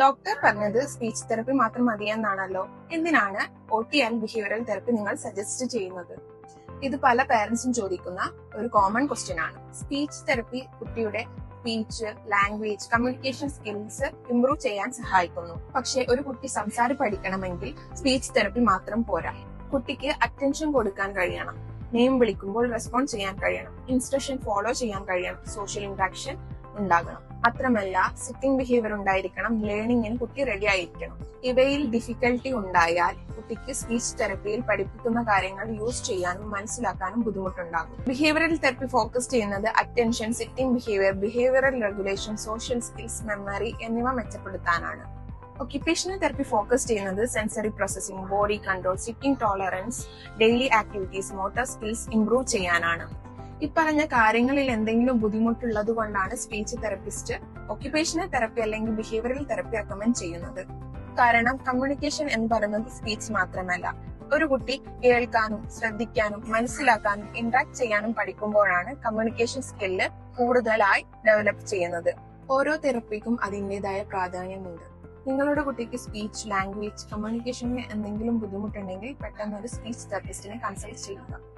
Doctor പറഞ്ഞത് speech therapy മാത്രം മതിയെന്നാണല്ലോ. എന്തിനാണ് OT ആൻഡ് ബിഹേവിയറൽ തെറപ്പി നിങ്ങൾ സജസ്റ്റ് ചെയ്യുന്നത്? ഇത് പല പേരൻസും ചോദിക്കുന്ന ഒരു കോമൺ ക്വസ്റ്റ്യൻ ആണ്. സ്പീച്ച് തെറപ്പി കുട്ടിയുടെ speech, language, communication skills improve ചെയ്യാൻ സഹായിക്കുന്നു. പക്ഷെ ഒരു കുട്ടി സംസാരം പഠിക്കണമെങ്കിൽ സ്പീച്ച് തെറപ്പി മാത്രം പോരാ. കുട്ടിക്ക് അറ്റൻഷൻ കൊടുക്കാൻ കഴിയണം, നെയിം വിളിക്കുമ്പോൾ റെസ്പോണ്ട് ചെയ്യാൻ കഴിയണം, ഇൻസ്ട്രക്ഷൻ ഫോളോ ചെയ്യാൻ കഴിയണം, സോഷ്യൽ ഇന്ററാക്ഷൻ ഉണ്ടാകണം. മാത്രമല്ല സിറ്റിംഗ് ബിഹേവിയർ ഉണ്ടായിരിക്കണം, ലേണിംഗിന് കുട്ടി റെഡി ആയിരിക്കണം. ഇവയിൽ ഡിഫിക്കൽട്ടി ഉണ്ടായാൽ കുട്ടിക്ക് സ്പീച്ച് തെറപ്പിയിൽ പഠിപ്പിക്കുന്ന കാര്യങ്ങൾ യൂസ് ചെയ്യാനും മനസ്സിലാക്കാനും ബുദ്ധിമുട്ടുണ്ടാകും. ബിഹേവിയറൽ തെറപ്പി ഫോക്കസ് ചെയ്യുന്നത് attention, sitting behaviour, behavioural regulation, social skills, memory എന്നിവ മെച്ചപ്പെടുത്താനാണ്. ഒക്യുപേഷണൽ തെറപ്പി ഫോക്കസ് ചെയ്യുന്നത് sensory processing, body control, sitting tolerance, daily activities, motor skills improve ചെയ്യാനാണ്. ഇപ്പറഞ്ഞ കാര്യങ്ങളിൽ എന്തെങ്കിലും ബുദ്ധിമുട്ടുള്ളത് കൊണ്ടാണ് സ്പീച്ച് തെറപ്പിസ്റ്റ് ഒക്യുപേഷണൽ തെറപ്പി അല്ലെങ്കിൽ ബിഹേവിയറൽ തെറപ്പി റെക്കമെൻഡ് ചെയ്യുന്നത്. കാരണം കമ്മ്യൂണിക്കേഷൻ എന്ന് പറയുന്നത് സ്പീച്ച് മാത്രമല്ല. ഒരു കുട്ടി കേൾക്കാനും ശ്രദ്ധിക്കാനും മനസ്സിലാക്കാനും ഇന്ററാക്ട് ചെയ്യാനും പഠിക്കുമ്പോഴാണ് കമ്മ്യൂണിക്കേഷൻ സ്കില്ല് കൂടുതലായി ഡെവലപ്പ് ചെയ്യുന്നത്. ഓരോ തെറപ്പിക്കും അതിൻ്റെതായ പ്രാധാന്യമുണ്ട്. നിങ്ങളുടെ കുട്ടിക്ക് സ്പീച്ച്, ലാംഗ്വേജ്, കമ്മ്യൂണിക്കേഷനിൽ എന്തെങ്കിലും ബുദ്ധിമുട്ടുണ്ടെങ്കിൽ പെട്ടെന്ന് ഒരു സ്പീച്ച് തെറപ്പിസ്റ്റിനെ കൺസൾട്ട് ചെയ്യുക.